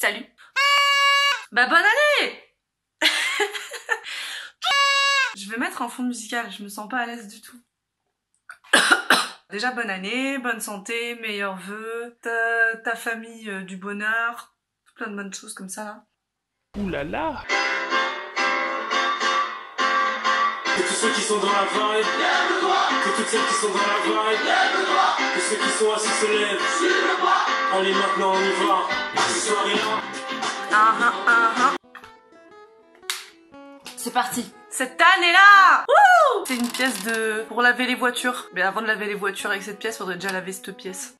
Salut. Bah bonne année. Je vais mettre un fond musical, je me sens pas à l'aise du tout. Déjà bonne année, bonne santé, meilleurs vœux, ta famille du bonheur, plein de bonnes choses comme ça là. Ouh là là. Que tous ceux qui sont dans la vibe, que toutes celles qui sont dans la vibe, que ceux qui sont assis se lèvent. Allez maintenant on y va, cette soirée là. C'est parti. Cette année-là, c'est une pièce pour laver les voitures. Mais avant de laver les voitures avec cette pièce, faudrait déjà laver cette pièce.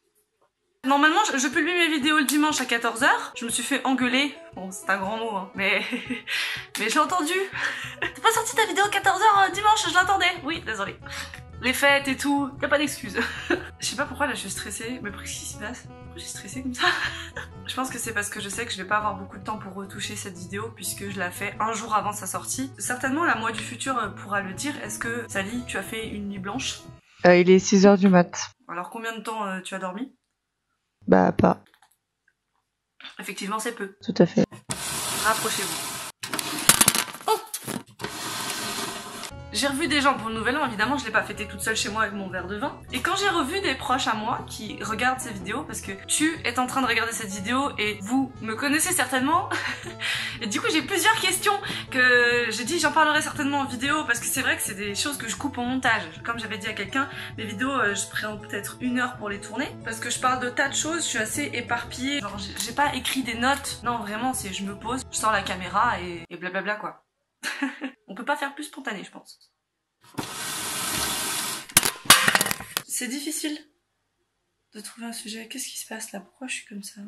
Normalement, je publie mes vidéos le dimanche à 14 h. Je me suis fait engueuler. Bon, c'est un grand mot, hein. Mais j'ai entendu. T'as pas sorti ta vidéo à 14 h dimanche, je l'attendais. Oui, désolé. Les fêtes et tout, y'a pas d'excuses. Je sais pas pourquoi là je suis stressée, mais qu'est-ce qui se passe? Pourquoi je suis stressée comme ça? Je pense que c'est parce que je sais que je vais pas avoir beaucoup de temps pour retoucher cette vidéo puisque je la fais un jour avant sa sortie. Certainement la moi du futur pourra le dire. Est-ce que Sally, tu as fait une nuit blanche? Il est 6 h du mat. Alors combien de temps tu as dormi? Bah pas. Effectivement c'est peu. Tout à fait. Rapprochez-vous. J'ai revu des gens pour le nouvel an, évidemment je l'ai pas fêté toute seule chez moi avec mon verre de vin. Et quand j'ai revu des proches à moi qui regardent ces vidéos, parce que tu es en train de regarder cette vidéo et vous me connaissez certainement, et du coup j'ai plusieurs questions que j'ai dit j'en parlerai certainement en vidéo parce que c'est vrai que c'est des choses que je coupe au montage. Comme j'avais dit à quelqu'un, mes vidéos je prends peut-être 1 heure pour les tourner parce que je parle de tas de choses, je suis assez éparpillée. Genre j'ai pas écrit des notes, non vraiment c'est je me pose, je sors la caméra et blablabla quoi. On peut pas faire plus spontané je pense. C'est difficile de trouver un sujet. Qu'est-ce qui se passe là? Pourquoi je suis comme ça?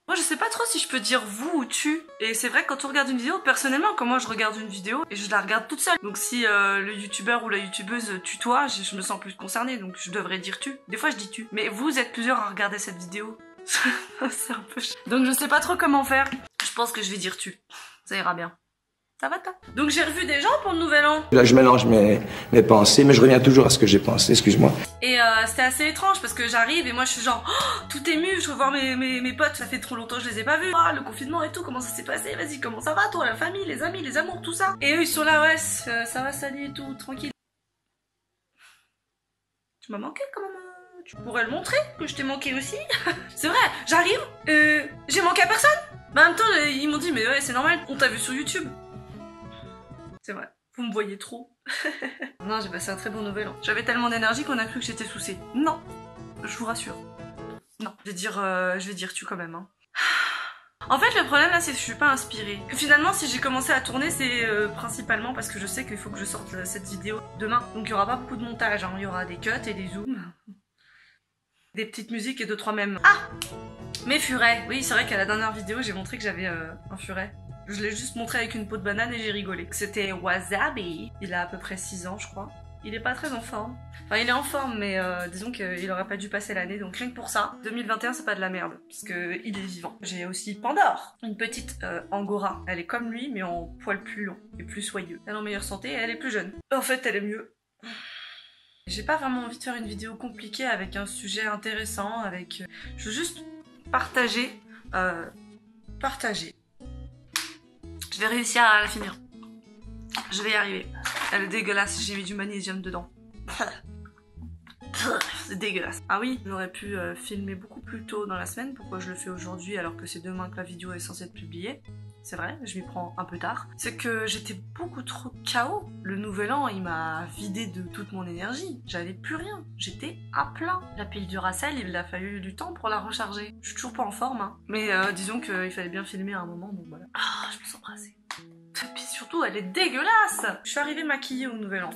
Moi je sais pas trop si je peux dire vous ou tu. Et c'est vrai que quand on regarde une vidéo, personnellement quand moi je regarde une vidéo et je la regarde toute seule. Donc si le youtubeur ou la youtubeuse tutoie, je me sens plus concernée donc je devrais dire tu. Des fois je dis tu. Mais vous êtes plusieurs à regarder cette vidéo. C'est un peu chiant. Donc je sais pas trop comment faire. Je pense que je vais dire tu. Ça ira bien. Ça va toi? Donc j'ai revu des gens pour le nouvel an. Là je mélange mes pensées, mais je reviens toujours à ce que j'ai pensé, excuse-moi. Et c'était assez étrange parce que j'arrive et moi je suis genre tout émue, je veux voir mes potes, ça fait trop longtemps que je les ai pas vus. Oh, le confinement et tout, comment ça s'est passé? Vas-y, comment ça va toi, la famille, les amis, les amours, tout ça? Et eux ils sont là, ouais, ça va Sally et tout, tranquille. Tu m'as manqué quand même. Tu pourrais le montrer que je t'ai manqué aussi. C'est vrai, j'arrive, j'ai manqué à personne. Mais en même temps ils m'ont dit mais ouais c'est normal, on t'a vu sur YouTube. C'est vrai, vous me voyez trop. Non, j'ai passé un très bon nouvel an. J'avais tellement d'énergie qu'on a cru que j'étais soucée. Non, je vous rassure. Non, je vais dire tu quand même. Hein. En fait, le problème là, c'est que je suis pas inspirée. Finalement, si j'ai commencé à tourner, c'est principalement parce que je sais qu'il faut que je sorte cette vidéo demain. Donc il y aura pas beaucoup de montage, hein. Il y aura des cuts et des zooms. Des petites musiques et 2-3 mèmes. Ah, mes furets. Oui, c'est vrai qu'à la dernière vidéo, j'ai montré que j'avais un furet. Je l'ai juste montré avec une peau de banane et j'ai rigolé. C'était Wasabi. Il a à peu près 6 ans, je crois. Il est pas très en forme. Enfin, il est en forme, mais disons qu'il aurait pas dû passer l'année. Donc rien que pour ça, 2021, c'est pas de la merde. Parce que il est vivant. J'ai aussi Pandore. Une petite Angora. Elle est comme lui, mais en poil plus long et plus soyeux. Elle est en meilleure santé et elle est plus jeune. En fait, elle est mieux. J'ai pas vraiment envie de faire une vidéo compliquée avec un sujet intéressant, avec... Je veux juste partager. Partager. Je vais réussir à la finir. Je vais y arriver. Elle est dégueulasse, j'ai mis du magnésium dedans. C'est dégueulasse. Ah oui, j'aurais pu filmer beaucoup plus tôt dans la semaine. Pourquoi je le fais aujourd'hui alors que c'est demain que la vidéo est censée être publiée? C'est vrai, je m'y prends un peu tard. C'est que j'étais beaucoup trop KO. Le nouvel an, il m'a vidé de toute mon énergie. J'avais plus rien. J'étais à plein. La pile Duracell, il a fallu du temps pour la recharger. Je suis toujours pas en forme, hein. Mais disons qu'il fallait bien filmer à un moment, donc voilà. Ah, je me sens brassée. Et puis surtout, elle est dégueulasse. Je suis arrivée maquillée au nouvel an.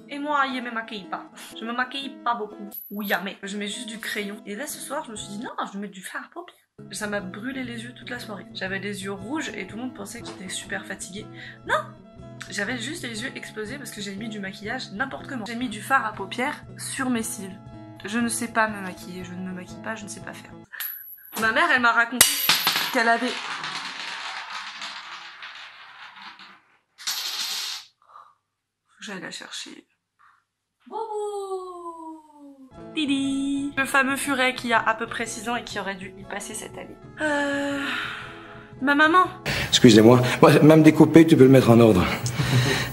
Et moi, je me maquille pas. Je me maquille pas beaucoup. Oui, mais je mets juste du crayon. Et là, ce soir, je me suis dit, non, je vais mettre du fard à paupières. Ça m'a brûlé les yeux toute la soirée. J'avais les yeux rouges et tout le monde pensait que j'étais super fatiguée. Non! J'avais juste les yeux explosés parce que j'ai mis du maquillage n'importe comment. J'ai mis du fard à paupières sur mes cils. Je ne sais pas me maquiller, je ne me maquille pas, je ne sais pas faire. Ma mère, elle m'a raconté qu'elle avait... J'allais la chercher. Boubou! Didi! Le fameux furet qui a à peu près 6 ans et qui aurait dû y passer cette année. Ma maman. Excusez-moi. Moi, même découpé, tu peux le mettre en ordre.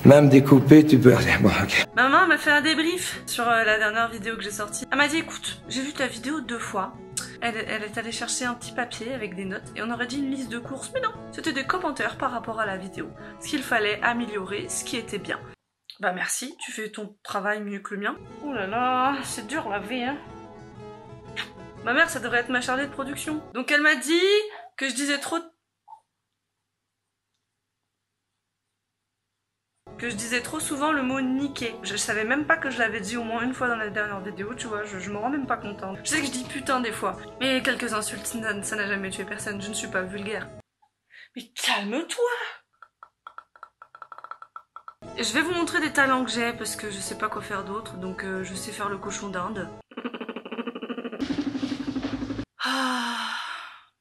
Même découpé, tu peux... Bon, ok. Ma maman m'a fait un débrief sur la dernière vidéo que j'ai sortie. Elle m'a dit, écoute, j'ai vu ta vidéo 2 fois. Elle est allée chercher un petit papier avec des notes et on aurait dit une liste de courses. Mais non, c'était des commentaires par rapport à la vidéo. Ce qu'il fallait améliorer, ce qui était bien. Bah merci, tu fais ton travail mieux que le mien. Oh là là, c'est dur la vie, hein. Ma mère, ça devrait être ma chargée de production. Donc elle m'a dit que je disais trop... Que je disais trop souvent le mot niquer. Je savais même pas que je l'avais dit au moins une fois dans la dernière vidéo, tu vois, je me rends même pas contente. Je sais que je dis putain des fois, mais quelques insultes, ça n'a jamais tué personne, je ne suis pas vulgaire. Mais calme-toi! Je vais vous montrer des talents que j'ai parce que je sais pas quoi faire d'autre, donc je sais faire le cochon d'Inde.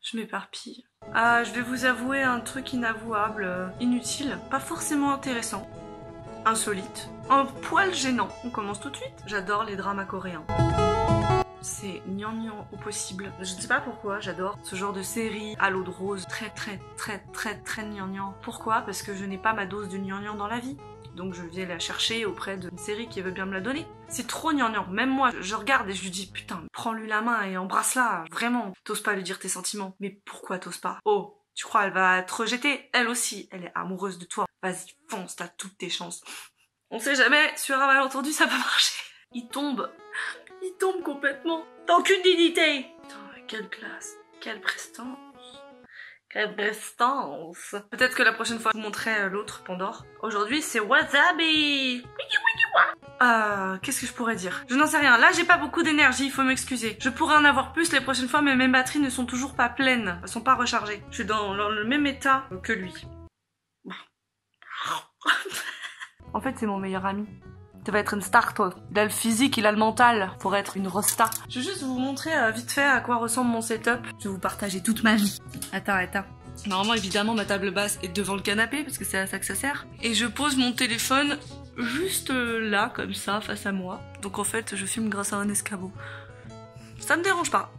Je m'éparpille. Je vais vous avouer un truc inavouable, inutile, pas forcément intéressant, insolite, un poil gênant. On commence tout de suite. J'adore les dramas coréens. C'est gnangnan au possible. Je ne sais pas pourquoi, j'adore ce genre de série à l'eau de rose, très gnangnan. Pourquoi? Parce que je n'ai pas ma dose de gnangnan dans la vie. Donc je viens la chercher auprès d'une série qui veut bien me la donner. C'est trop gnangnan. Même moi, je regarde et je lui dis putain, prends-lui la main et embrasse-la. Vraiment, t'oses pas lui dire tes sentiments. Mais pourquoi t'oses pas? Oh, tu crois elle va te rejeter? Elle aussi, elle est amoureuse de toi. Vas-y, fonce, t'as toutes tes chances. On sait jamais, sur un malentendu, ça va marcher. Il tombe complètement. T'as aucune dignité. Putain, quelle classe, quelle prestance. Quelle prestance. Peut-être que la prochaine fois, je vous montrerai l'autre Pandore. Aujourd'hui, c'est Wasabi. Qu'est-ce que je pourrais dire? Je n'en sais rien. Là, j'ai pas beaucoup d'énergie, il faut m'excuser. Je pourrais en avoir plus les prochaines fois, mais mes batteries ne sont toujours pas pleines. Elles sont pas rechargées. Je suis dans le même état que lui. En fait, c'est mon meilleur ami. Tu vas être une star, toi. Il a le physique, il a le mental pour être une rosta. Je vais juste vous montrer vite fait à quoi ressemble mon setup. Je vais vous partager toute ma vie. Attends. Normalement, évidemment, ma table basse est devant le canapé parce que c'est à ça que ça sert. Et je pose mon téléphone juste là, comme ça, face à moi. Donc en fait, je filme grâce à un escabeau. Ça me dérange pas.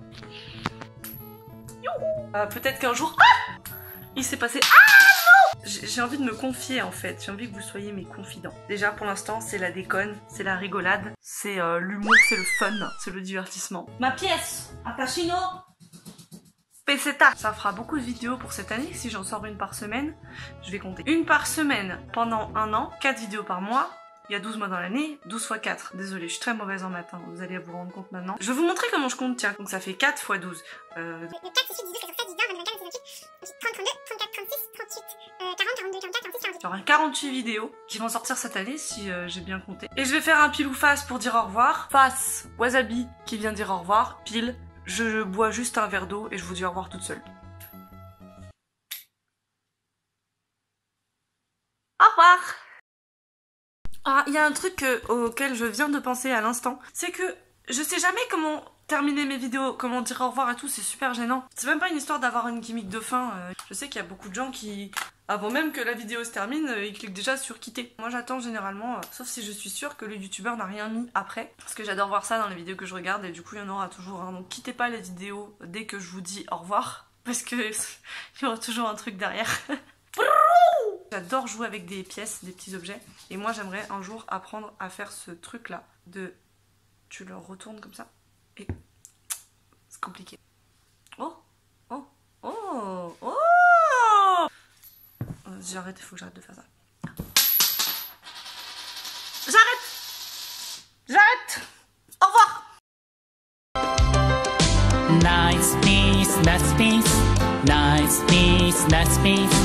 Peut-être qu'un jour... il s'est passé... J'ai envie de me confier en fait, j'ai envie que vous soyez mes confidents. Déjà pour l'instant c'est la déconne, c'est la rigolade, c'est l'humour, c'est le fun, c'est le divertissement. Ma pièce, Akashino Peseta. Ça fera beaucoup de vidéos pour cette année, si j'en sors une par semaine, je vais compter. Une par semaine pendant un an, 4 vidéos par mois. Il y a 12 mois dans l'année, 12 x 4. Désolée, je suis très mauvaise en maths, hein. Vous allez vous rendre compte maintenant. Je vais vous montrer comment je compte, tiens. Donc ça fait 4 x 12. Le 4, c'est 18, 18, 14, 17, 18, 20, 21, 32, 34, 36, 38, 40, 42, 44, 46, 48. Il y aura 48 vidéos qui vont sortir cette année, si j'ai bien compté. Et je vais faire un pile ou face pour dire au revoir. Face, Wasabi qui vient dire au revoir. Pile, je bois juste un verre d'eau et je vous dis au revoir toute seule. Au revoir. Il y a un truc auquel je viens de penser à l'instant, c'est que je sais jamais comment terminer mes vidéos, comment dire au revoir et tout, c'est super gênant. C'est même pas une histoire d'avoir une gimmick de fin, je sais qu'il y a beaucoup de gens qui, avant même que la vidéo se termine, ils cliquent déjà sur quitter. Moi j'attends généralement, sauf si je suis sûre que le youtubeur n'a rien mis après, parce que j'adore voir ça dans les vidéos que je regarde et du coup il y en aura toujours un, donc quittez pas les vidéos dès que je vous dis au revoir, parce que il y aura toujours un truc derrière. J'adore jouer avec des pièces, des petits objets. Et moi j'aimerais un jour apprendre à faire ce truc là de... Tu le retournes comme ça. Et... c'est compliqué. Oh. J'arrête, il faut que j'arrête de faire ça. J'arrête. Au revoir. Nice piece, nice piece. Nice piece, nice piece.